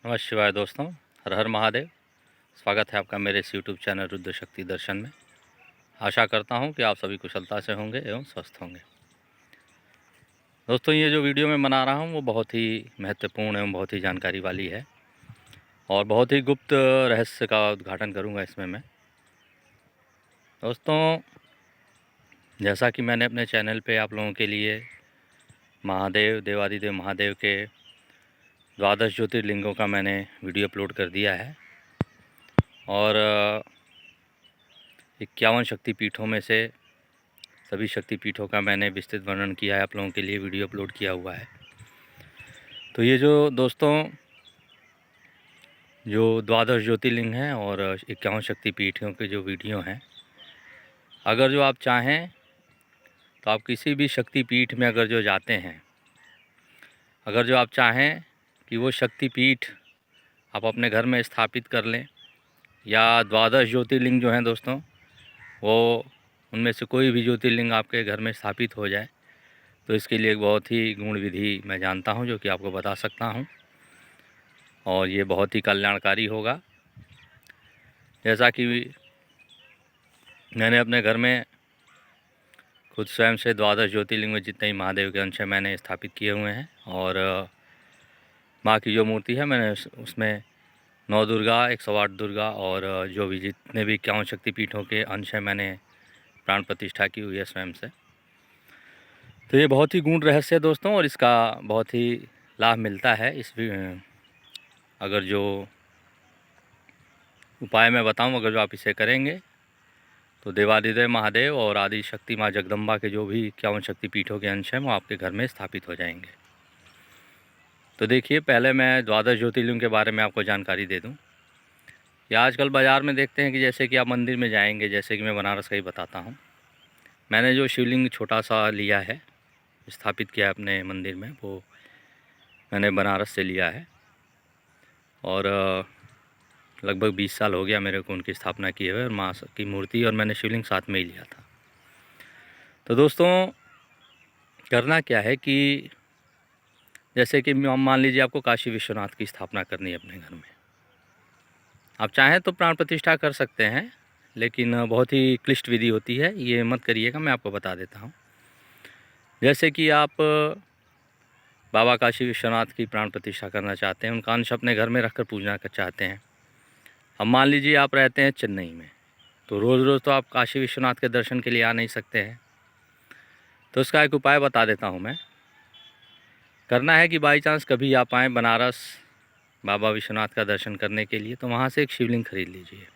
नमः शिवाय दोस्तों, हर हर महादेव। स्वागत है आपका मेरे इस यूट्यूब चैनल रुद्र शक्ति दर्शन में। आशा करता हूं कि आप सभी कुशलता से होंगे एवं स्वस्थ होंगे। दोस्तों, ये जो वीडियो मैं बना रहा हूं वो बहुत ही महत्वपूर्ण एवं बहुत ही जानकारी वाली है और बहुत ही गुप्त रहस्य का उद्घाटन करूंगा इसमें मैं। दोस्तों, जैसा कि मैंने अपने चैनल पे आप लोगों के लिए महादेव, देवादिदेव महादेव के 12 ज्योतिर्लिंगों का मैंने वीडियो अपलोड कर दिया है और 51 शक्तिपीठों में से सभी शक्तिपीठों का मैंने विस्तृत वर्णन किया है, आप लोगों के लिए वीडियो अपलोड किया हुआ है। तो ये जो दोस्तों जो 12 ज्योतिर्लिंग हैं और 51 शक्तिपीठों के जो वीडियो हैं, अगर जो आप चाहें तो आप किसी भी शक्तिपीठ में अगर जो जाते हैं, अगर जो आप चाहें कि वो शक्तिपीठ आप अपने घर में स्थापित कर लें या 12 ज्योतिर्लिंग जो हैं दोस्तों, वो उनमें से कोई भी ज्योतिर्लिंग आपके घर में स्थापित हो जाए, तो इसके लिए एक बहुत ही गूढ़ विधि मैं जानता हूं जो कि आपको बता सकता हूं और ये बहुत ही कल्याणकारी होगा। जैसा कि मैंने अपने घर में खुद स्वयं से 12 ज्योतिर्लिंग में जितने ही महादेव के अंश मैंने स्थापित किए हुए हैं और माँ की जो मूर्ति है मैंने उसमें 9 दुर्गा, 108 दुर्गा और जो भी जितने भी 51 शक्तिपीठों के अंश हैं मैंने प्राण प्रतिष्ठा की हुई है स्वयं से। तो ये बहुत ही गूढ़ रहस्य है दोस्तों और इसका बहुत ही लाभ मिलता है। अगर जो उपाय मैं बताऊं, अगर जो आप इसे करेंगे तो देवादिदेव महादेव और आदि शक्ति माँ जगदम्बा के जो भी 51 शक्तिपीठों के अंश हैं वो आपके घर में स्थापित हो जाएंगे। तो देखिए, पहले मैं 12 ज्योतिर्लिंग के बारे में आपको जानकारी दे दूं। या आजकल बाज़ार में देखते हैं कि जैसे कि आप मंदिर में जाएंगे, जैसे कि मैं बनारस का ही बताता हूँ, मैंने जो शिवलिंग छोटा सा लिया है, स्थापित किया है अपने मंदिर में, वो मैंने बनारस से लिया है और लगभग 20 साल हो गया मेरे को उनकी स्थापना किए हुए और माँ की मूर्ति और मैंने शिवलिंग साथ में ही लिया था। तो दोस्तों, करना क्या है कि जैसे कि मान लीजिए आपको काशी विश्वनाथ की स्थापना करनी है अपने घर में, आप चाहें तो प्राण प्रतिष्ठा कर सकते हैं, लेकिन बहुत ही क्लिष्ट विधि होती है, ये मत करिएगा, मैं आपको बता देता हूँ। जैसे कि आप बाबा काशी विश्वनाथ की प्राण प्रतिष्ठा करना चाहते हैं, उनका अंश अपने घर में रखकर पूजना कर चाहते हैं। अब मान लीजिए आप रहते हैं चेन्नई में, तो रोज़ रोज़ तो आप काशी विश्वनाथ के दर्शन के लिए आ नहीं सकते हैं। तो इसका एक उपाय बता देता हूँ मैं। करना है कि बाई चांस कभी आप आएँ बनारस बाबा विश्वनाथ का दर्शन करने के लिए, तो वहाँ से एक शिवलिंग खरीद लीजिए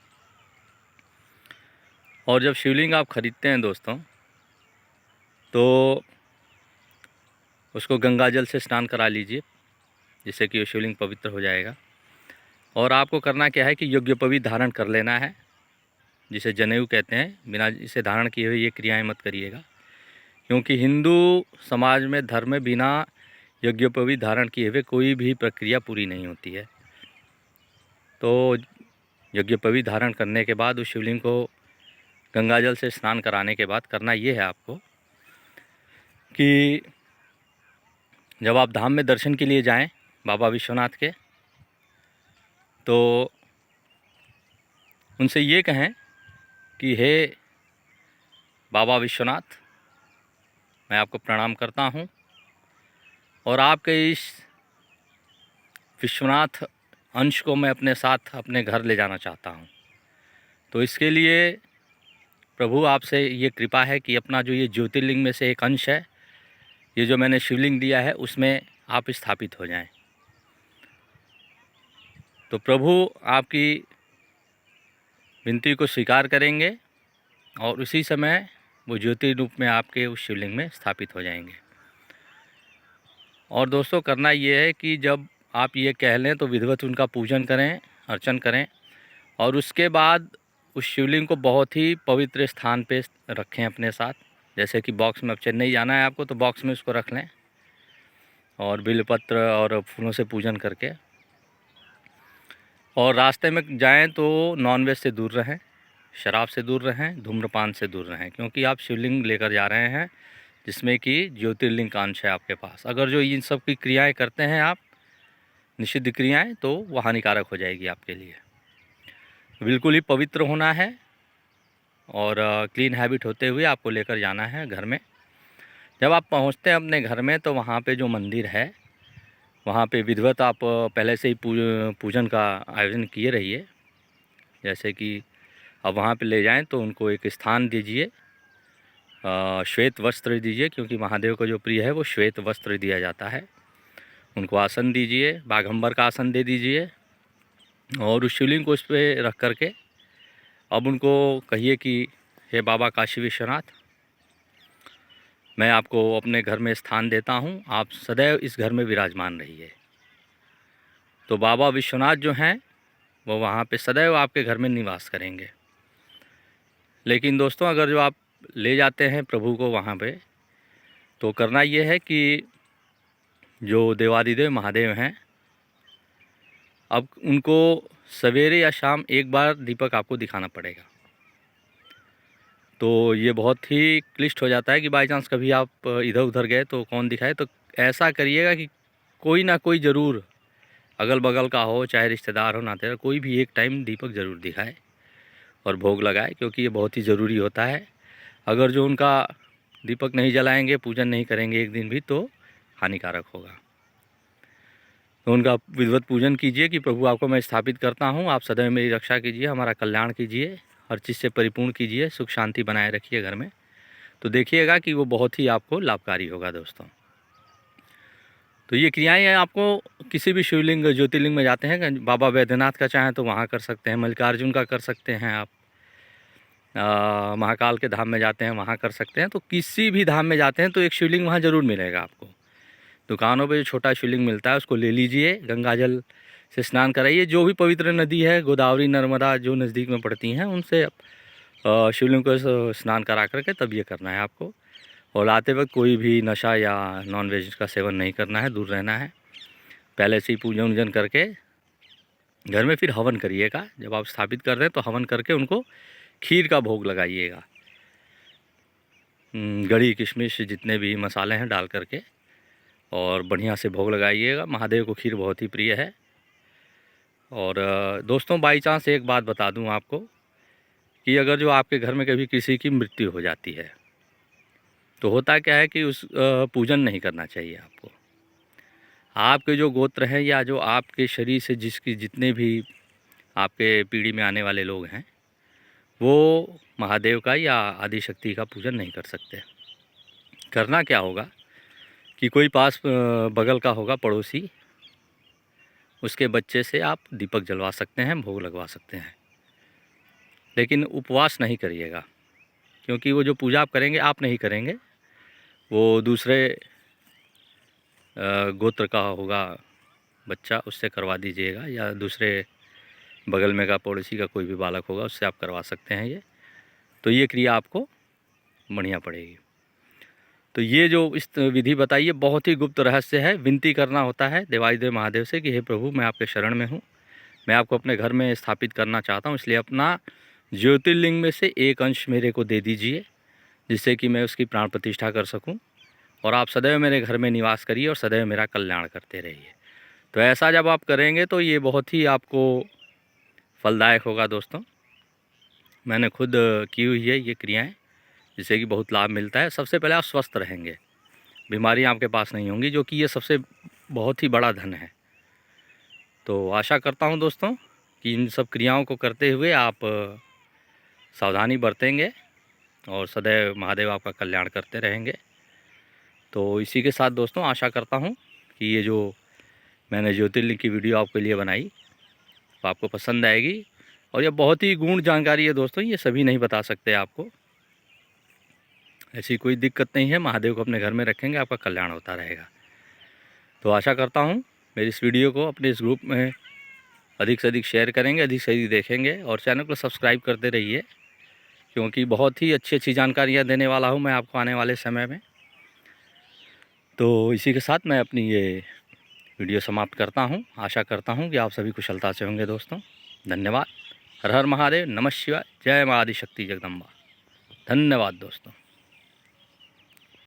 और जब शिवलिंग आप ख़रीदते हैं दोस्तों, तो उसको गंगा जल से स्नान करा लीजिए, जिससे कि वो शिवलिंग पवित्र हो जाएगा। और आपको करना क्या है कि यज्ञोपवीत धारण कर लेना है, जिसे जनेऊ कहते हैं। बिना इसे धारण किए हुए ये क्रियाएं मत करिएगा, क्योंकि हिंदू समाज में धर्म में बिना यज्ञोपवीत धारण किए हुए कोई भी प्रक्रिया पूरी नहीं होती है। तो यज्ञोपवीत धारण करने के बाद उस शिवलिंग को गंगा जल से स्नान कराने के बाद करना ये है आपको कि जब आप धाम में दर्शन के लिए जाएं बाबा विश्वनाथ के, तो उनसे ये कहें कि हे बाबा विश्वनाथ, मैं आपको प्रणाम करता हूँ और आपके इस विश्वनाथ अंश को मैं अपने साथ अपने घर ले जाना चाहता हूँ। तो इसके लिए प्रभु आपसे ये कृपा है कि अपना जो ये ज्योतिर्लिंग में से एक अंश है, ये जो मैंने शिवलिंग दिया है, उसमें आप स्थापित हो जाएं। तो प्रभु आपकी विनती को स्वीकार करेंगे और उसी समय वो ज्योति रूप में आपके उस शिवलिंग में स्थापित हो जाएंगे। और दोस्तों, करना ये है कि जब आप ये कह लें तो विधिवत उनका पूजन करें, अर्चन करें और उसके बाद उस शिवलिंग को बहुत ही पवित्र स्थान पे रखें अपने साथ। जैसे कि बॉक्स में, अब चेन्नई जाना है आपको तो बॉक्स में उसको रख लें और बिल्वपत्र और फूलों से पूजन करके। और रास्ते में जाएं तो नॉनवेज से दूर रहें, शराब से दूर रहें, धूम्रपान से दूर रहें, क्योंकि आप शिवलिंग लेकर जा रहे हैं जिसमें कि ज्योतिर्लिंग का अंश है आपके पास। अगर जो इन सब की क्रियाएं करते हैं आप, निषिद्ध क्रियाएं, तो वो हानिकारक हो जाएगी आपके लिए। बिल्कुल ही पवित्र होना है और क्लीन हैबिट होते हुए आपको लेकर जाना है घर में। जब आप पहुंचते हैं अपने घर में तो वहाँ पे जो मंदिर है वहाँ पे विधिवत आप पहले से ही पूजन का आयोजन किए रहिए। जैसे कि अब वहाँ पे ले जाएं तो उनको एक स्थान दीजिए, श्वेत वस्त्र दीजिए, क्योंकि महादेव का जो प्रिय है वो श्वेत वस्त्र दिया जाता है। उनको आसन दीजिए, बाघंबर का आसन दे दीजिए और उस शिवलिंग को उस पर रख कर के अब उनको कहिए कि हे बाबा काशी विश्वनाथ, मैं आपको अपने घर में स्थान देता हूँ, आप सदैव इस घर में विराजमान रहिए। तो बाबा विश्वनाथ जो हैं वो वहाँ पे सदैव आपके घर में निवास करेंगे। लेकिन दोस्तों, अगर जो आप ले जाते हैं प्रभु को वहाँ पे, तो करना ये है कि जो देवादिदेव महादेव हैं, अब उनको सवेरे या शाम एक बार दीपक आपको दिखाना पड़ेगा। तो ये बहुत ही क्लिष्ट हो जाता है कि बाई चांस कभी आप इधर उधर गए तो कौन दिखाए। तो ऐसा करिएगा कि कोई ना कोई ज़रूर अगल बगल का हो, चाहे रिश्तेदार हो, नातेदार, कोई भी एक टाइम दीपक ज़रूर दिखाए और भोग लगाए, क्योंकि ये बहुत ही ज़रूरी होता है। अगर जो उनका दीपक नहीं जलाएंगे, पूजन नहीं करेंगे एक दिन भी, तो हानिकारक होगा। तो उनका विधिवत पूजन कीजिए कि प्रभु आपको मैं स्थापित करता हूँ, आप सदैव मेरी रक्षा कीजिए, हमारा कल्याण कीजिए, हर चीज़ से परिपूर्ण कीजिए, सुख शांति बनाए रखिए घर में। तो देखिएगा कि वो बहुत ही आपको लाभकारी होगा दोस्तों। तो ये क्रियाएँ आपको किसी भी शिवलिंग ज्योतिर्लिंग में जाते हैं, बाबा बैद्यनाथ का चाहें तो वहाँ कर सकते हैं, मल्लिकार्जुन का कर सकते हैं आप, महाकाल के धाम में जाते हैं वहाँ कर सकते हैं। तो किसी भी धाम में जाते हैं तो एक शिवलिंग वहाँ ज़रूर मिलेगा आपको। दुकानों पे जो छोटा शिवलिंग मिलता है उसको ले लीजिए, गंगा जल से स्नान कराइए। जो भी पवित्र नदी है, गोदावरी, नर्मदा जो नज़दीक में पड़ती हैं, उनसे शिवलिंग को स्नान करा करके तब ये करना है आपको। और आते वक्त कोई भी नशा या नॉनवेज का सेवन नहीं करना है, दूर रहना है। पहले से ही पूजन वूजन करके घर में फिर हवन करिएगा। जब आप स्थापित कर रहे हैं तो हवन करके उनको खीर का भोग लगाइएगा, गड़ी, किशमिश, जितने भी मसाले हैं डाल करके, और बढ़िया से भोग लगाइएगा। महादेव को खीर बहुत ही प्रिय है। और दोस्तों, बाई चांस एक बात बता दूं आपको कि अगर जो आपके घर में कभी किसी की मृत्यु हो जाती है तो होता क्या है कि उस पूजन नहीं करना चाहिए आपको। आपके जो गोत्र हैं या जो आपके शरीर से जितने भी आपके पीढ़ी में आने वाले लोग हैं, वो महादेव का या आदिशक्ति का पूजन नहीं कर सकते। करना क्या होगा कि कोई पास बगल का होगा पड़ोसी, उसके बच्चे से आप दीपक जलवा सकते हैं, भोग लगवा सकते हैं। लेकिन उपवास नहीं करिएगा, क्योंकि वो जो पूजा आप करेंगे आप नहीं करेंगे, वो दूसरे गोत्र का होगा बच्चा, उससे करवा दीजिएगा, या दूसरे बगल में का पड़ोसी का कोई भी बालक होगा उससे आप करवा सकते हैं ये। तो ये क्रिया आपको बढ़िया पड़ेगी। तो ये जो इस विधि बताई है बहुत ही गुप्त रहस्य है। विनती करना होता है देवादिदेव महादेव से कि हे प्रभु, मैं आपके शरण में हूँ, मैं आपको अपने घर में स्थापित करना चाहता हूँ, इसलिए अपना ज्योतिर्लिंग में से एक अंश मेरे को दे दीजिए, जिससे कि मैं उसकी प्राण प्रतिष्ठा कर सकूँ, और आप सदैव मेरे घर में निवास करिए और सदैव मेरा कल्याण करते रहिए। तो ऐसा जब आप करेंगे तो ये बहुत ही आपको फलदायक होगा दोस्तों। मैंने खुद की हुई है ये क्रियाएँ, जिससे कि बहुत लाभ मिलता है। सबसे पहले आप स्वस्थ रहेंगे, बीमारियां आपके पास नहीं होंगी, जो कि ये सबसे बहुत ही बड़ा धन है। तो आशा करता हूं दोस्तों कि इन सब क्रियाओं को करते हुए आप सावधानी बरतेंगे और सदैव महादेव आपका कल्याण करते रहेंगे। तो इसी के साथ दोस्तों आशा करता हूं कि ये जो मैंने ज्योतिर्लिंग की वीडियो आपके लिए बनाई वो आपको पसंद आएगी। और ये बहुत ही गूढ़ जानकारी है दोस्तों, ये सभी नहीं बता सकते आपको। ऐसी कोई दिक्कत नहीं है, महादेव को अपने घर में रखेंगे, आपका कल्याण होता रहेगा। तो आशा करता हूँ मेरी इस वीडियो को अपने इस ग्रुप में अधिक से अधिक शेयर करेंगे, अधिक से अधिक देखेंगे, और चैनल को सब्सक्राइब करते रहिए, क्योंकि बहुत ही अच्छी अच्छी जानकारियाँ देने वाला हूँ मैं आपको आने वाले समय में। तो इसी के साथ मैं अपनी ये वीडियो समाप्त करता हूँ। आशा करता हूँ कि आप सभी कुशलता से होंगे दोस्तों। धन्यवाद। हर हर महादेव, नमः शिवाय, जय माँ आदिशक्ति जगदम्बा। धन्यवाद दोस्तों।